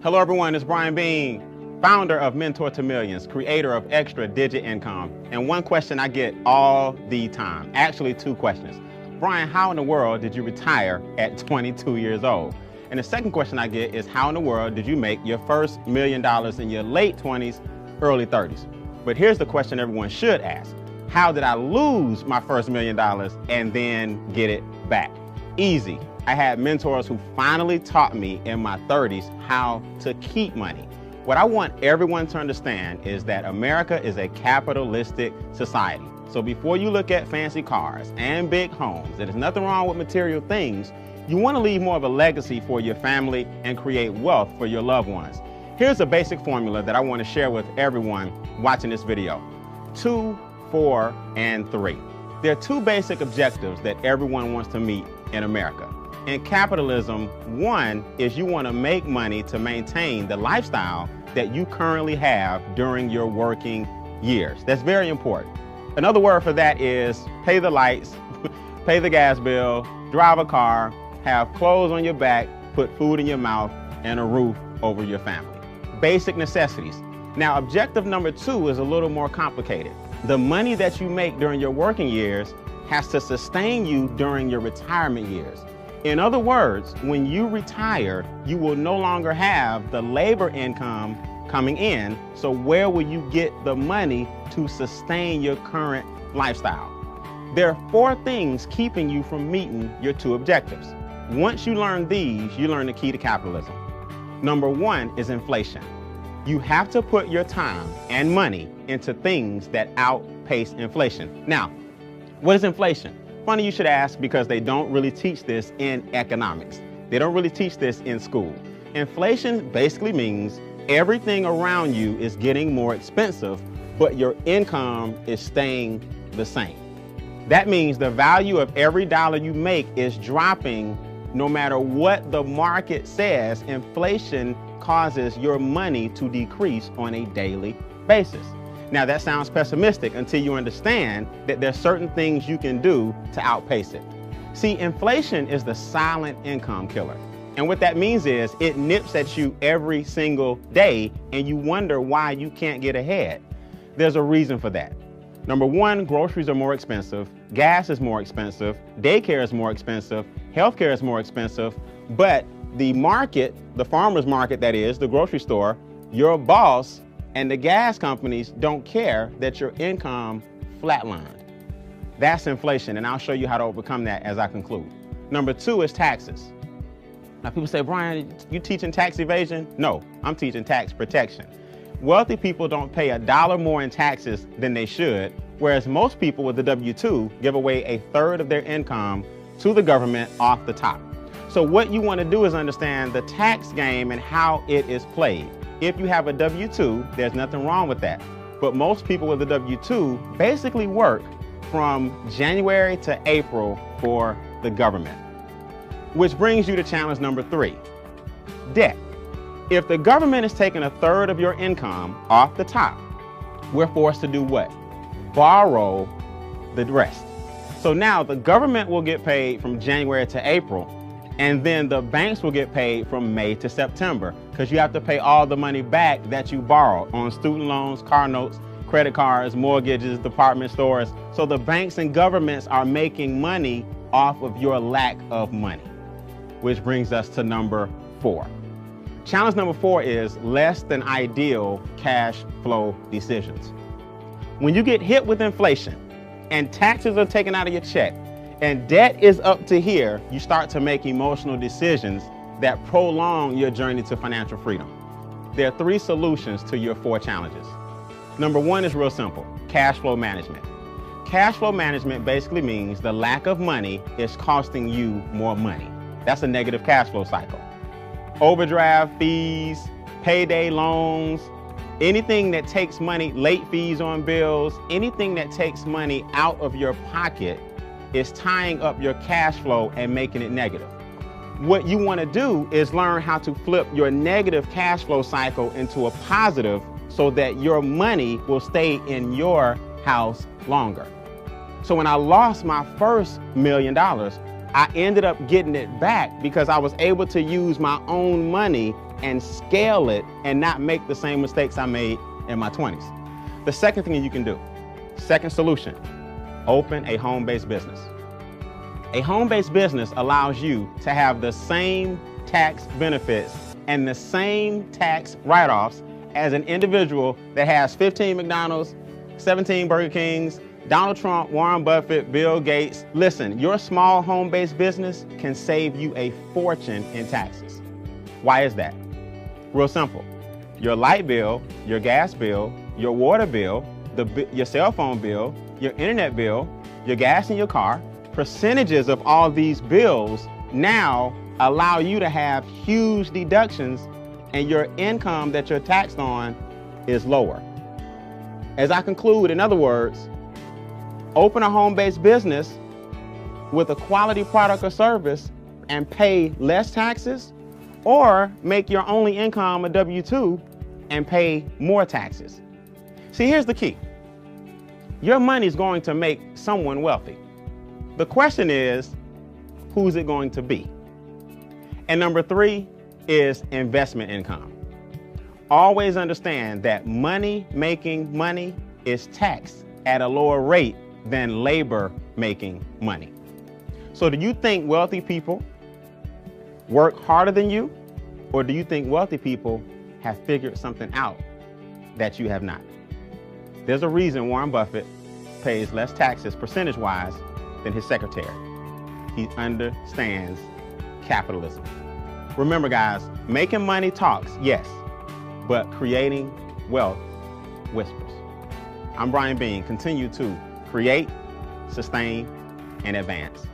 Hello everyone, it's Beane, founder of Mentor to Millions, creator of Extra Digit Income. And one question I get all the time, actually two questions. Brian, how in the world did you retire at 22 years old? And the second question I get is, how in the world did you make your first $1 million in your late 20s, early 30s? But here's the question everyone should ask. How did I lose my first $1 million and then get it back? Easy. I had mentors who finally taught me in my 30s how to keep money. What I want everyone to understand is that America is a capitalistic society. So before you look at fancy cars and big homes, there's nothing wrong with material things. You want to leave more of a legacy for your family and create wealth for your loved ones. Here's a basic formula that I want to share with everyone watching this video. 2, 4, and 3. There are two basic objectives that everyone wants to meet in America. In capitalism, one is you want to make money to maintain the lifestyle that you currently have during your working years. That's very important. Another word for that is pay the lights, pay the gas bill, drive a car, have clothes on your back, put food in your mouth, and a roof over your family. Basic necessities. Now, objective number 2 is a little more complicated. The money that you make during your working years has to sustain you during your retirement years. In other words, when you retire, you will no longer have the labor income coming in. So where will you get the money to sustain your current lifestyle? There are 4 things keeping you from meeting your 2 objectives. Once you learn these, you learn the key to capitalism. Number 1 is inflation. You have to put your time and money into things that outpace inflation. Now, what is inflation? Funny you should ask, because they don't really teach this in economics. They don't really teach this in school. Inflation basically means everything around you is getting more expensive, but your income is staying the same. That means the value of every dollar you make is dropping no matter what the market says. Inflation causes your money to decrease on a daily basis. Now that sounds pessimistic until you understand that there's certain things you can do to outpace it. See, inflation is the silent income killer. And what that means is it nips at you every single day and you wonder why you can't get ahead. There's a reason for that. Number 1, groceries are more expensive, gas is more expensive, daycare is more expensive, healthcare is more expensive, but the market, the farmer's market that is, the grocery store, your boss, and the gas companies don't care that your income flatlined. That's inflation, and I'll show you how to overcome that as I conclude. Number 2 is taxes. Now people say, Brian, you teaching tax evasion? No, I'm teaching tax protection. Wealthy people don't pay $1 more in taxes than they should, whereas most people with the W-2 give away 1/3 of their income to the government off the top. So what you want to do is understand the tax game and how it is played. If you have a W-2, there's nothing wrong with that. But most people with a W-2 basically work from January to April for the government. Which brings you to challenge number 3, debt. If the government is taking 1/3 of your income off the top, we're forced to do what? Borrow the rest. So now the government will get paid from January to April, and then the banks will get paid from May to September, because you have to pay all the money back that you borrowed on student loans, car notes, credit cards, mortgages, department stores. So the banks and governments are making money off of your lack of money. Which brings us to number 4. Challenge number 4 is less than ideal cash flow decisions. When you get hit with inflation and taxes are taken out of your check, and debt is up to here, you start to make emotional decisions that prolong your journey to financial freedom. There are 3 solutions to your 4 challenges. Number 1 is real simple, cash flow management. Cash flow management basically means the lack of money is costing you more money. That's a negative cash flow cycle. Overdraft fees, payday loans, anything that takes money, late fees on bills, anything that takes money out of your pocket is tying up your cash flow and making it negative. What you want to do is learn how to flip your negative cash flow cycle into a positive so that your money will stay in your house longer. So when I lost my first $1 million, I ended up getting it back because I was able to use my own money and scale it and not make the same mistakes I made in my 20s. The second thing you can do, second solution, open a home-based business. A home-based business allows you to have the same tax benefits and the same tax write-offs as an individual that has 15 McDonald's, 17 Burger Kings, Donald Trump, Warren Buffett, Bill Gates. Listen, your small home-based business can save you a fortune in taxes. Why is that? Real simple. Your light bill, your gas bill, your water bill, your cell phone bill, your internet bill, your gas in your car, percentages of all these bills now allow you to have huge deductions, and your income that you're taxed on is lower. As I conclude, in other words, open a home-based business with a quality product or service and pay less taxes, or make your only income a W-2 and pay more taxes. See, here's the key. Your money is going to make someone wealthy. The question is, who's it going to be? And number 3 is investment income. Always understand that money making money is taxed at a lower rate than labor making money. So do you think wealthy people work harder than you, or do you think wealthy people have figured something out that you have not? There's a reason Warren Buffett pays less taxes percentage-wise than his secretary. He understands capitalism. Remember, guys, making money talks, yes, but creating wealth whispers. I'm Beane. Continue to create, sustain, and advance.